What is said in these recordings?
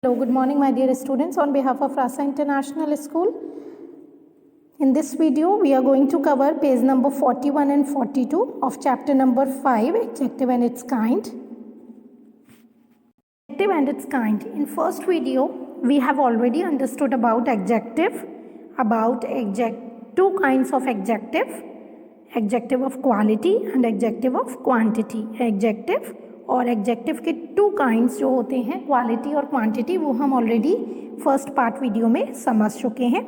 Hello, good morning my dear students. On behalf of Rasa International School, in this video we are going to cover page number 41 and 42 of chapter number 5, Adjective and its kind. Adjective and its kind. In first video we have already understood about adjective, two kinds of adjective, adjective of quality and adjective of quantity. Adjective और adjective के two kinds जो होते हैं, quality और quantity, वो हम already first part video में समझ चुके हैं.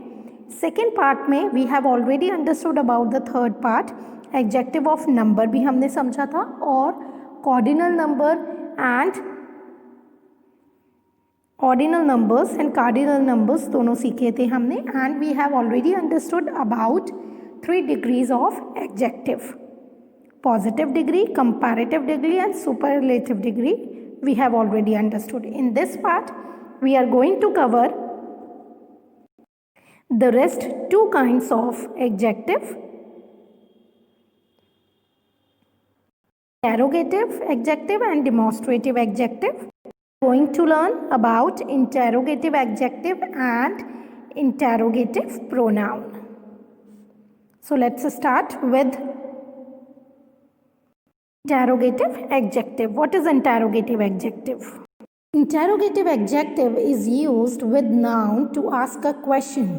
सेकेंड पार्ट में we have already understood about the third part. Adjective of number भी हमने समझा था और cardinal number and ordinal numbers and cardinal numbers दोनों सीखे थे हमने. And we have already understood about 3 degrees of adjective. Positive degree, comparative degree and superlative degree we have already understood. In this part we are going to cover the rest two kinds of adjective. Interrogative adjective and demonstrative adjective. Going to learn about interrogative adjective and interrogative pronoun. So let's start with interrogative adjective. What is interrogative adjective? Interrogative adjective is used with noun to ask a question.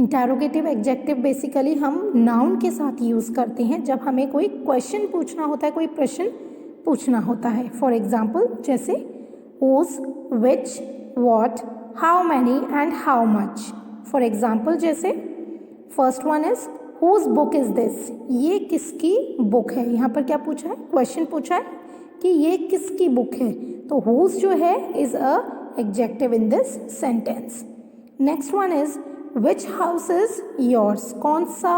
Interrogative adjective basically हम noun के साथ use करते हैं जब हमें कोई question पूछना होता है, कोई प्रश्न पूछना होता है. For example, जैसे whose, which, what, how many and how much. For example, जैसे first one is Whose book is this? ये किसकी बुक है. यहाँ पर क्या पूछा है, क्वेश्चन पूछा है कि ये किसकी बुक है. तो whose जो है is a adjective in this sentence. Next one is which house is yours? कौन सा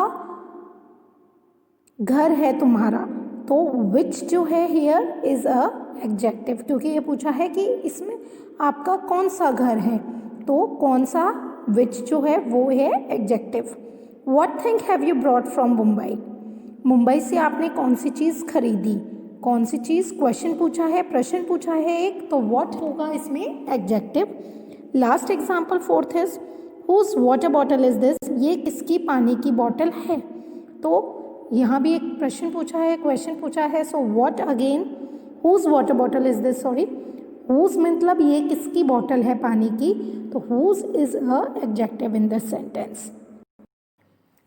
घर है तुम्हारा. तो which जो है here इज अ एडजेक्टिव क्योंकि ये पूछा है कि इसमें आपका कौन सा घर है. तो कौन सा which जो है वो है adjective. What thing have you brought from Mumbai? Mumbai से आपने कौन सी चीज़ खरीदी. कौन सी चीज़ क्वेश्चन पूछा है, प्रश्न पूछा है एक, तो what होगा इसमें adjective. Last example fourth is whose water bottle is this? ये किसकी पानी की बॉटल है. तो यहाँ भी एक प्रश्न पूछा है, क्वेश्चन पूछा है. सो what again whose water bottle is this? Sorry, whose मतलब ये किसकी बॉटल है पानी की. तो whose is a adjective in this sentence.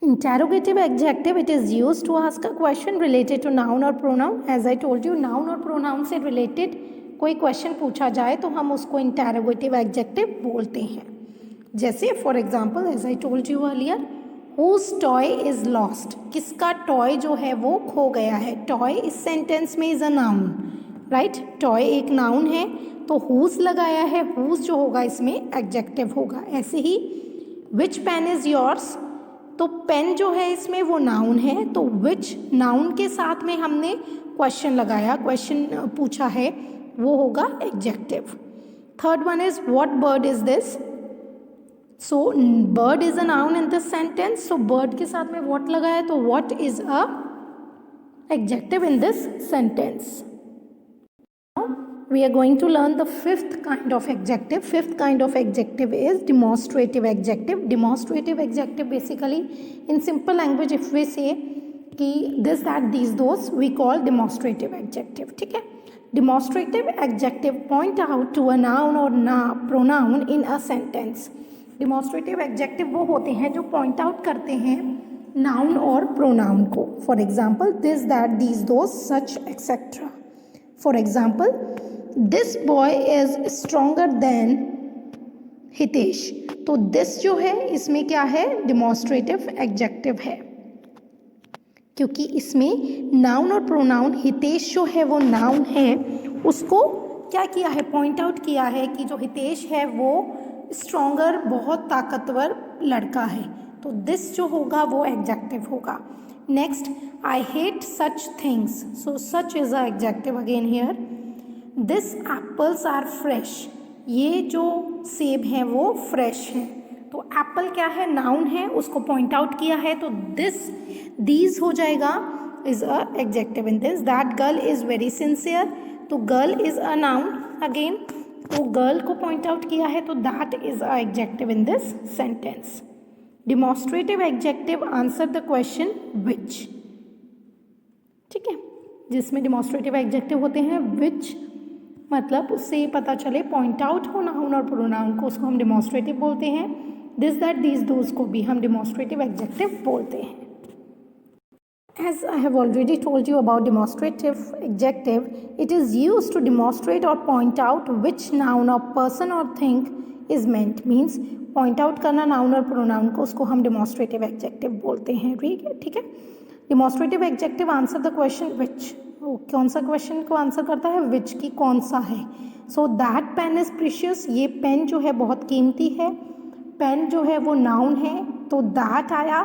Interrogative adjective, it is used to ask a question related to noun or pronoun. As I told you, noun और pronoun से related कोई question पूछा जाए तो हम उसको interrogative adjective बोलते हैं. जैसे for example, as I told you earlier, whose toy is lost? किसका toy जो है वो खो गया है. toy इस sentence में is a noun, right? toy एक noun है तो whose लगाया है. whose जो होगा इसमें adjective होगा. ऐसे ही which pen is yours? तो पेन जो है इसमें वो नाउन है तो विच नाउन के साथ में हमने क्वेश्चन लगाया, क्वेश्चन पूछा है, वो होगा adjective. Third one is what bird is this. So bird is a noun in this sentence. So bird के साथ में व्हाट लगाया तो what is a adjective in this sentence. We are going to learn the fifth kind of adjective. Fifth kind of adjective is demonstrative adjective. Demonstrative adjective basically in simple language if we say कि this, that, these, those, we call demonstrative adjective. ठीक है. Demonstrative adjective point out to a noun or pronoun in a sentence. Demonstrative adjective वो होते हैं जो point out करते हैं noun और pronoun को. For example, this, that, these, those, such, etc. For example, this boy is stronger than Hitesh. तो this जो है इसमें क्या है, डिमॉन्स्ट्रेटिव एडजेक्टिव है क्योंकि इसमें नाउन और प्रोनाउन, हितेश जो है वो नाउन है, उसको क्या किया है, पॉइंट आउट किया है कि जो हितेश है वो स्ट्रॉन्गर, बहुत ताकतवर लड़का है. तो this जो होगा वो एडजेक्टिव होगा. Next, I hate such things. So such is a adjective again here. This apples are fresh. ये जो सेब हैं वो फ्रेश हैं. तो एप्पल क्या है, नाउन है, उसको पॉइंट आउट किया है तो दिस, दीज हो जाएगा is a adjective in this. That girl is very sincere. तो girl is a noun again. वो गर्ल को पॉइंट आउट किया है, तो that is a adjective in this sentence. Demonstrative adjective answer the question which. ठीक है, जिसमें demonstrative adjective होते हैं विच, मतलब उससे ये पता चले पॉइंट आउट हो नाउन और प्रोनाउन को, उसको हम डिमॉन्स्ट्रेटिव बोलते हैं. दिस दैट दीज दोज को भी हम डिमॉन्स्ट्रेटिव एडजेक्टिव बोलते हैं. As I have already told you about demonstrative adjective, it is used to demonstrate or point out which noun or person or thing is meant. Means point out करना noun और pronoun को, उसको हम demonstrative adjective बोलते हैं. ठीक है. Demonstrative adjective answer the question which. कौन सा क्वेश्चन को आंसर करता है? विच की कौन सा है. So that pain is precious, ये पेन जो है बहुत कीमती है. पेन जो है वो नाउन है, तो दैट आया,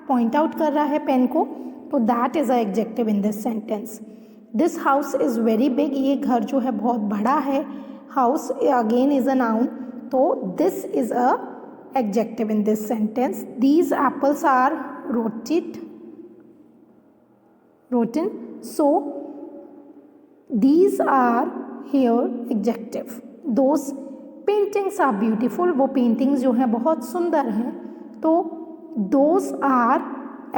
पॉइंट आउट कर रहा है पेन को, तो that is a adjective in this sentence. This house is very big, ये घर जो है बहुत बड़ा है. House again is a noun, तो this is a adjective in this sentence. These apples are rotten, so these are here adjective. Those paintings are beautiful, वो paintings जो हैं बहुत सुंदर हैं, तो those are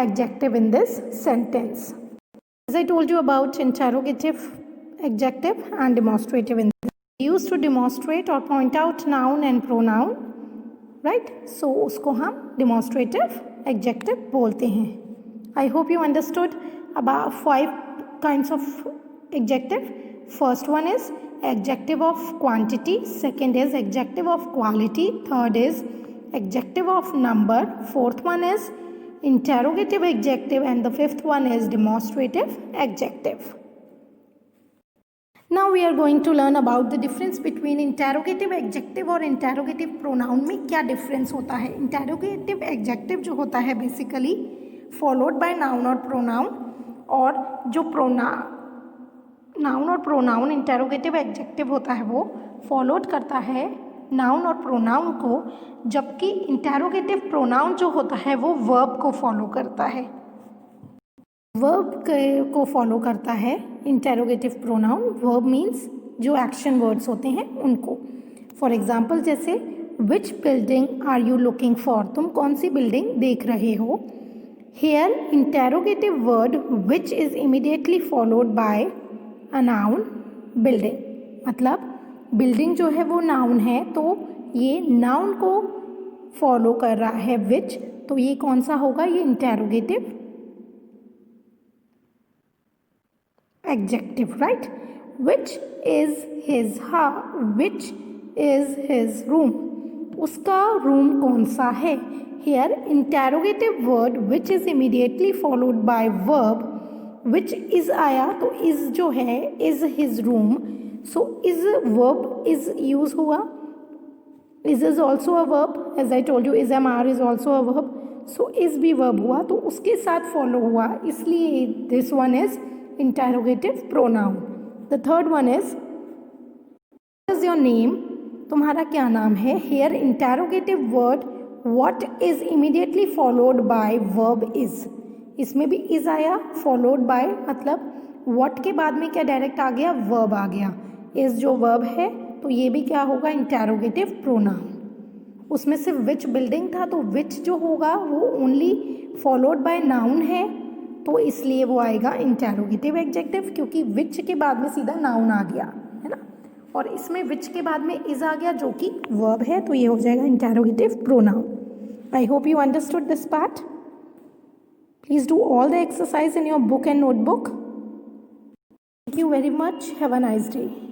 adjective in this sentence. As I told you about interrogative adjective and demonstrative in this, used to demonstrate or point out noun and pronoun, right? So उसको हम demonstrative adjective बोलते हैं. I hope you understood about 5 kinds of adjective. First one is adjective of quantity, second is adjective of quality, third is adjective of number, fourth one is interrogative adjective, and the fifth one is demonstrative adjective. Now we are going to learn about the difference between interrogative adjective और interrogative pronoun में क्या difference होता है. Interrogative adjective जो होता है basically followed by noun और pronoun, और जो नाउन और प्रोनाउन इंटेरोगेटिव एडजेक्टिव होता है वो फॉलोड करता है नाउन और प्रोनाउन को, जबकि इंटेरोगेटिव प्रोनाउन जो होता है वो वर्ब को फॉलो करता है. वर्ब को फॉलो करता है इंटेरोगेटिव प्रोनाउन. वर्ब मीन्स जो एक्शन वर्ड्स होते हैं उनको. फॉर एग्जाम्पल जैसे which building are you looking for, तुम कौन सी बिल्डिंग देख रहे हो. Here interrogative word which is immediately followed by a noun building. मतलब building जो है वो noun है, तो ये noun को follow कर रहा है which, तो ये कौन सा होगा? ये interrogative adjective, right? Which is his room, उसका रूम कौन सा है. Here interrogative word which is immediately followed by verb which is आया, तो is जो है is his room, so is verb is use हुआ. is also a verb, as I told you is is also a verb, so is भी verb हुआ, तो उसके साथ follow हुआ, इसलिए this one is interrogative pronoun. The third one is what is your name, तुम्हारा क्या नाम है. Here interrogative word what is immediately followed by verb is, इसमें भी is आया followed by, मतलब what के बाद में क्या डायरेक्ट आ गया? verb आ गया. is जो verb है, तो ये भी क्या होगा? interrogative pronoun. उसमें सिर्फ which building था, तो which जो होगा वो only followed by noun है, तो इसलिए वो आएगा interrogative adjective, क्योंकि which के बाद में सीधा noun आ गया है ना, और इसमें which के बाद में is आ गया जो कि verb है, तो ये हो जाएगा interrogative pronoun. I hope you understood this part. Please do all the exercise in your book and notebook. Thank you very much. Have a nice day.